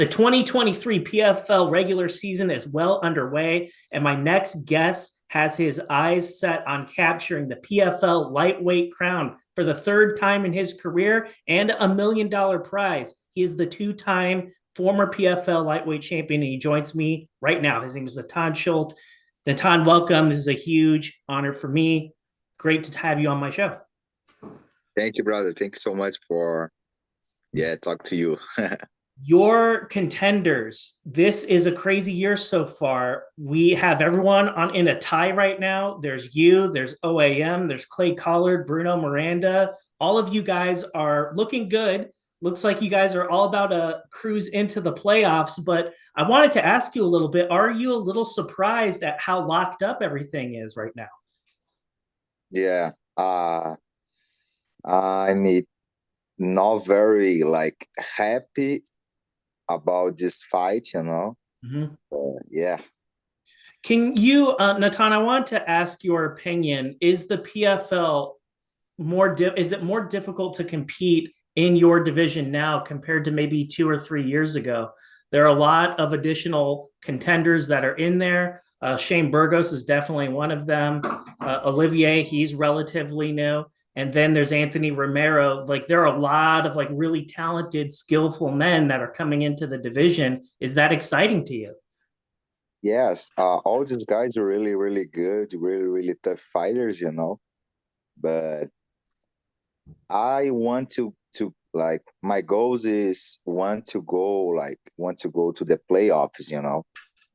The 2023 PFL regular season is well underway, and my next guest has his eyes set on capturing the PFL Lightweight crown for the third time in his career and $1 million prize. He is the two-time former PFL Lightweight Champion, and he joins me right now. His name is Natan Schulte. Natan, welcome. This is a huge honor for me. Great to have you on my show. Thank you, brother. Thank you so much for talk to you. Your contenders, this is a crazy year so far. We have everyone on in a tie right now. There's you, there's OAM, there's Clay Collard, Bruno Miranda. All of you guys are looking good. Looks like you guys are all about to cruise into the playoffs. But I wanted to ask you a little bit, are you a little surprised at how locked up everything is right now? Yeah. I'm not very happy about this fight. Mhm. Yeah. Can you, Natan, I want to ask your opinion. Is the PFL is it more difficult to compete in your division now compared to maybe 2 or 3 years ago? There are a lot of additional contenders that are in there. Shane Burgos is definitely one of them. Olivier, he's relatively new. And then there's Anthony Romero. Like there are a lot of like really talented, skillful men that are coming into the division. Is that exciting to you? Yes. All these guys are really, really good, really, really tough fighters. But I want to my goals is want to go to the playoffs,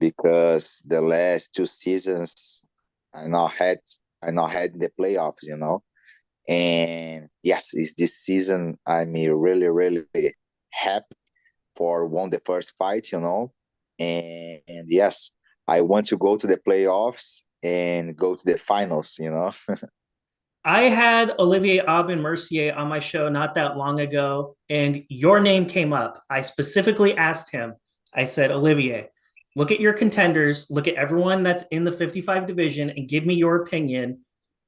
because the last two seasons I not had I not had the playoffs. And yes, it's this season I'm really, really happy for won the first fight. And yes, I want to go to the playoffs and go to the finals. I had Olivier Aubin-Mercier on my show not that long ago, and your name came up. I specifically asked him, I said, Olivier, look at your contenders, look at everyone that's in the 55 division, and give me your opinion.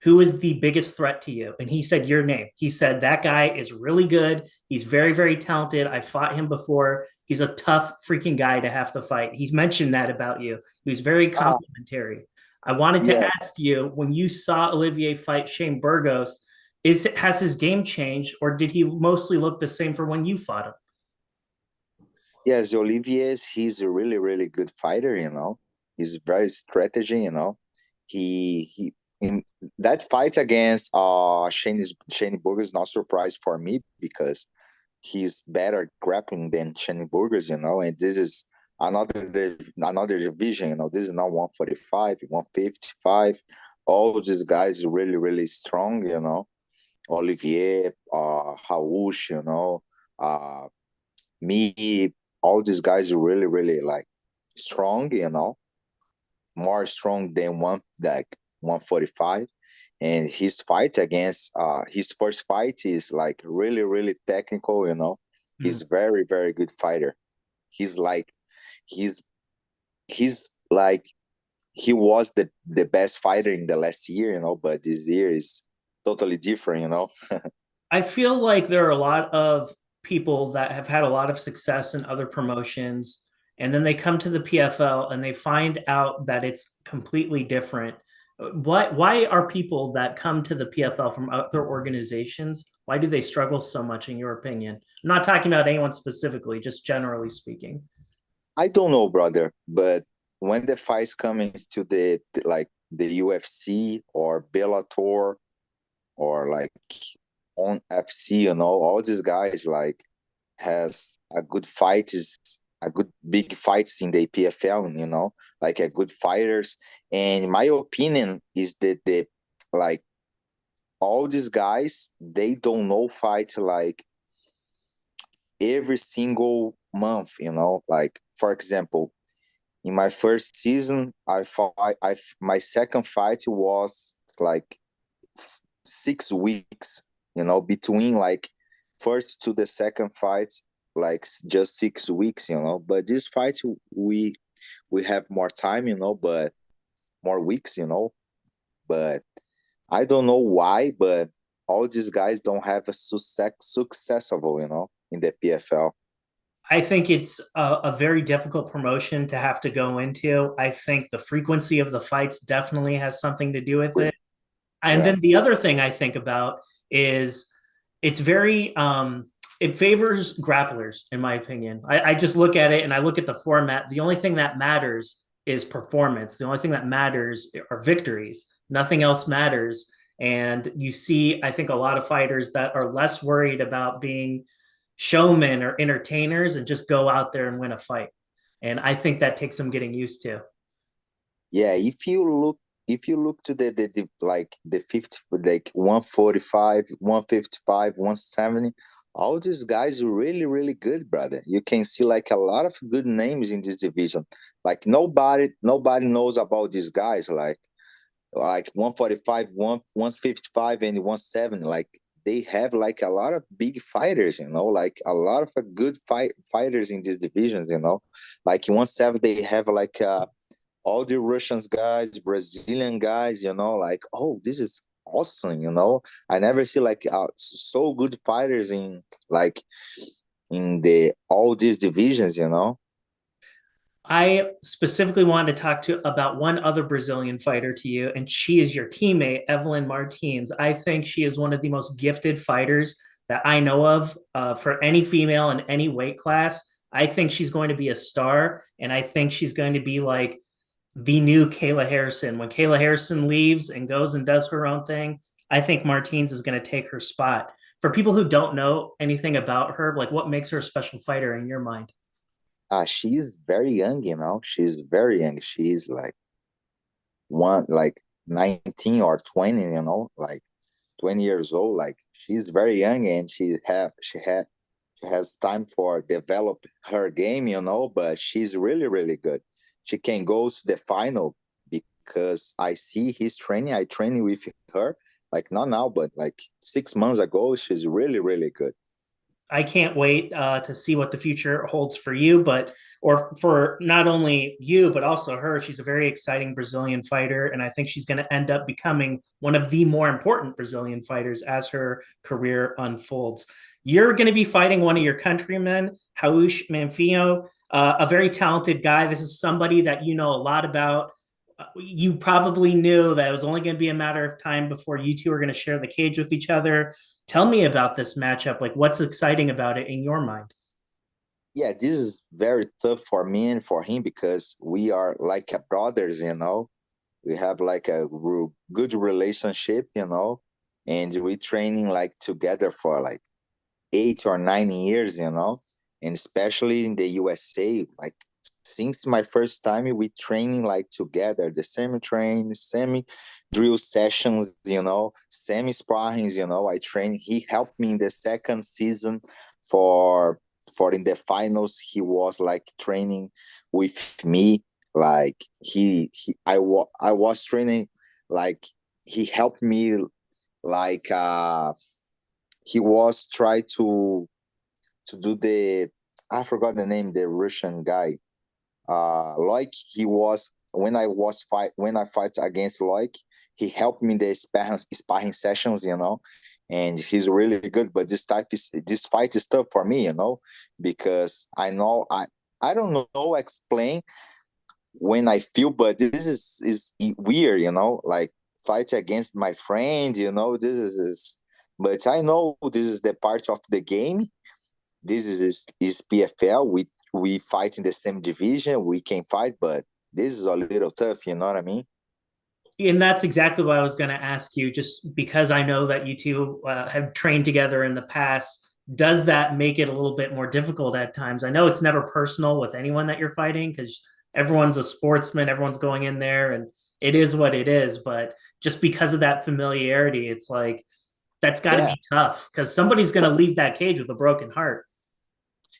Who is the biggest threat to you? And he said, your name. He said, that guy is really good. He's very, very talented. I fought him before. He's a tough freaking guy to have to fight. He's mentioned that about you. He was very Ah, complimentary. I wanted to yeah. ask you when you saw Olivier fight Shane Burgos, has his game changed or did he mostly look the same for when you fought him? Yes, he's a really, really good fighter. He's very strategy. He in that fight against Shane Burgos is not surprise for me because he's better at grappling than Shane Burgos. And this is another division. This is not 145, 155. All these guys are really, really strong. Olivier, Raush, uh me, all these guys are really, really strong, more strong than 145. And his first fight is really, really technical. Mm. He's very, very good fighter. He's like he's he's like he was the best fighter in the last year, but this year is totally different. I feel like there are a lot of people that have had a lot of success in other promotions, and then they come to the PFL and they find out that it's completely different. Why are people that come to the PFL from other organizations, why do they struggle so much, in your opinion? I'm not talking about anyone specifically, just generally speaking. I don't know, brother, but when the fights coming to the UFC or Bellator or on FC, all these guys has a good fight is a good big fights in the PFL, like a good fighters. And my opinion is that like all these guys they don't know fight every single month. Like for example, in my first season, I fought. My second fight was 6 weeks. Between first to the second fight, just 6 weeks. But this fight we have more time. But more weeks. But I don't know why, but all these guys don't have a successful in the PFL. I think it's a very difficult promotion to have to go into. I think the frequency of the fights definitely has something to do with it. And Yeah. then the other thing I think about is it's very it favors grapplers, in my opinion. I just look at it and I look at the format. The only thing that matters is performance. The only thing that matters are victories. Nothing else matters. And you see, I think a lot of fighters that are less worried about being showmen or entertainers and just go out there and win a fight. And I think that takes some getting used to. Yeah, if you look to the like the 50, like 145, 155, 170, all these guys are really really good, brother. You can see like a lot of good names in this division. Like nobody knows about these guys like 145, 155 and 170. Like they have like a lot of big fighters, like a lot of good fighters in these divisions, like 170 they have like all the Russians guys, Brazilian guys, like, oh, this is awesome, I never see like so good fighters in like in the all these divisions. I specifically wanted to talk to about one other Brazilian fighter to you, and she is your teammate, Evelyn Martins. I think she is one of the most gifted fighters that I know of for any female in any weight class. I think she's going to be a star, and I think she's going to be like the new Kayla Harrison. When Kayla Harrison leaves and goes and does her own thing, I think Martins is going to take her spot. For people who don't know anything about her, like what makes her a special fighter in your mind? She's very young, she's very young. She's like 19 or 20, like 20 years old. Like she's very young and she has time for develop her game, but she's really, really good. She can go to the final because I see his training. I train with her, like not now, but like 6 months ago. She's really, really good. I can't wait to see what the future holds for you, but or for not only you but also her. She's a very exciting Brazilian fighter, and I think she's going to end up becoming one of the more important Brazilian fighters as her career unfolds. You're going to be fighting one of your countrymen, Raush Manfio, a very talented guy. This is somebody that you know a lot about. You probably knew that it was only going to be a matter of time before you two are going to share the cage with each other. Tell me about this matchup. Like, what's exciting about it in your mind? Yeah, this is very tough for me and for him because we are like brothers, we have like a good relationship, and we training like together for like 8 or 9 years, and especially in the USA, like since my first time we training like together, the same train, same drill sessions, same sparrings, I train. He helped me in the second season for in the finals. He was like training with me, like I was training, like he helped me, like he was try to do the, I forgot the name, the Russian guy. Like he was when I fight against like he helped me in the sparring sessions, and he's really good. But this fight is tough for me, because I don't know explain when I feel, but this is weird, like fight against my friend, this is but I know this is the part of the game. This is PFL. We fight in the same division. We can fight, but this is a little tough. You know what I mean? And that's exactly what I was going to ask you, just because I know that you two have trained together in the past. Does that make it a little bit more difficult at times? I know it's never personal with anyone that you're fighting because everyone's a sportsman, everyone's going in there, and it is what it is. But just because of that familiarity, it's like that's got to Yeah. be tough because somebody's going to leave that cage with a broken heart.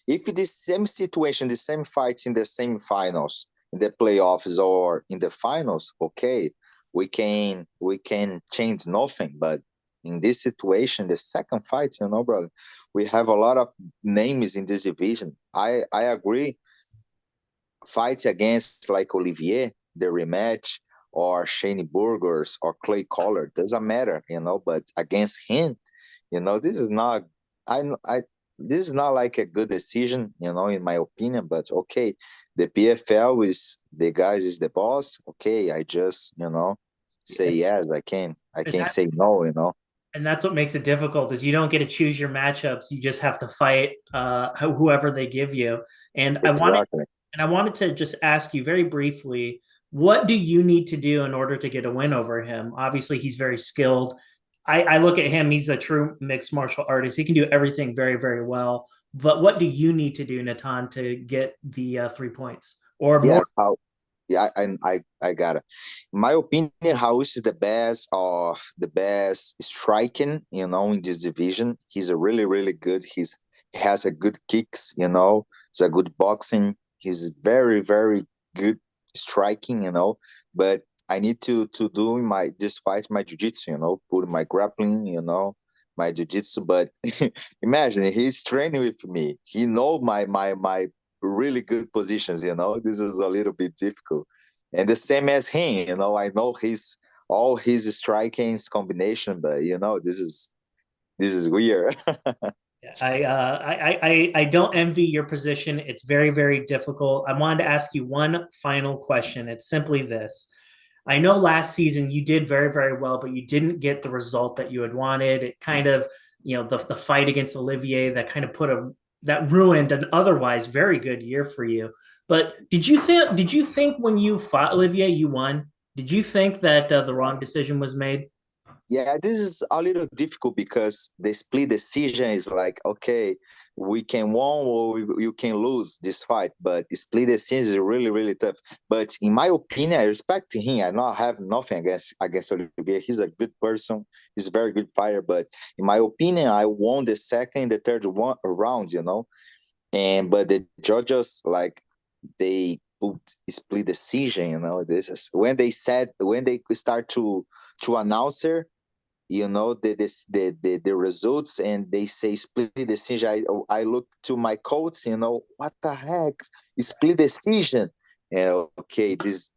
If the same situation, the same fights in the same finals, in the playoffs or in the finals, okay, we can change nothing. But in this situation, the second fight, brother, we have a lot of names in this division. I agree. Fight against like Olivier, the rematch, or Shane Burgers or Clay Collard, doesn't matter, but against him, this is not. I this is not like a good decision, in my opinion. But okay, the PFL is the guys is the boss. Okay, I just say yes. I can And say no. and that's what makes it difficult is you don't get to choose your matchups. You just have to fight whoever they give you. And Exactly. I wanted to just ask you very briefly, what do you need to do in order to get a win over him? Obviously, he's very skilled. I look at him; he's a true mixed martial artist. He can do everything very, very well. But what do you need to do, Natan, to get the 3 points or more? Yes. How? Yeah, I got it. In my opinion, House is the best striking, in this division. He's a really, really good. He has a good kicks. He's a good boxing. He's very, very good striking. But I need to do in my this fight my jiu-jitsu, put my grappling, my jiu-jitsu. But imagine he's training with me. He know my really good positions. This is a little bit difficult. And the same as him, I know all his striking's combination, but this is weird. I don't envy your position. It's very, very difficult. I wanted to ask you one final question. It's simply this. I know last season you did very, very well, but you didn't get the result that you had wanted. It kind of, the fight against Olivier that kind of that ruined an otherwise very good year for you. But did you think when you fought Olivier you won? Did you think that the wrong decision was made? Yeah, this is a little difficult because the split decision is like, okay, we can win or you can lose this fight, but split decision is really, really tough. But in my opinion, I respect him. I not have nothing against Olivier. He's a good person. He's a very good fighter. But in my opinion, I won the second, the third one rounds. And but the judges like they put split decision. This is when they start to announce the results and they say split decision. I look to my coach, what the heck, split decision. And okay, this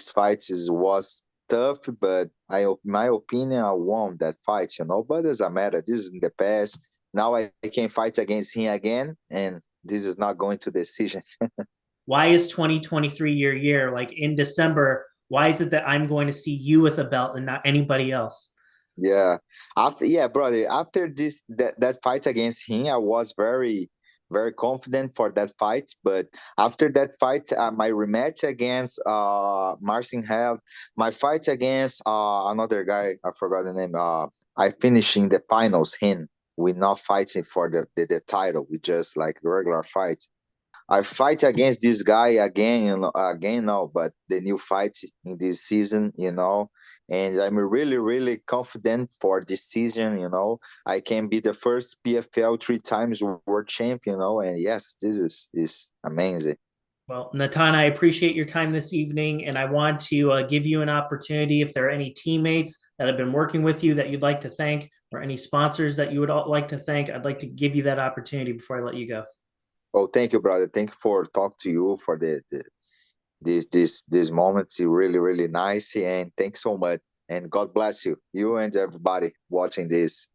fight was tough, but in my opinion, I won that fight. But it doesn't matter. This is in the past. Now I can fight against him again, and this is not going to decision. Why is 2023 your year? Like in December, why is it that I'm going to see you with a belt and not anybody else? Yeah. Yeah, brother. After that fight against him, I was very, very confident for that fight. But after that fight, my rematch against Marcin Held, my fight against another guy, I forgot the name. I finished in the finals. Him. We're not fighting for the title. We just like regular fight. I fight against this guy again now, but the new fight in this season, and I'm really, really confident for this season. I can be the first PFL 3 times world champion, and yes, this is amazing. Well, Natan, I appreciate your time this evening, and I want to give you an opportunity if there are any teammates that have been working with you that you'd like to thank, or any sponsors that you would like to thank. I'd like to give you that opportunity before I let you go. Oh, thank you, brother. Thank you for talk to you for this moment. It's really, really nice, and thanks so much. And God bless you and everybody watching this.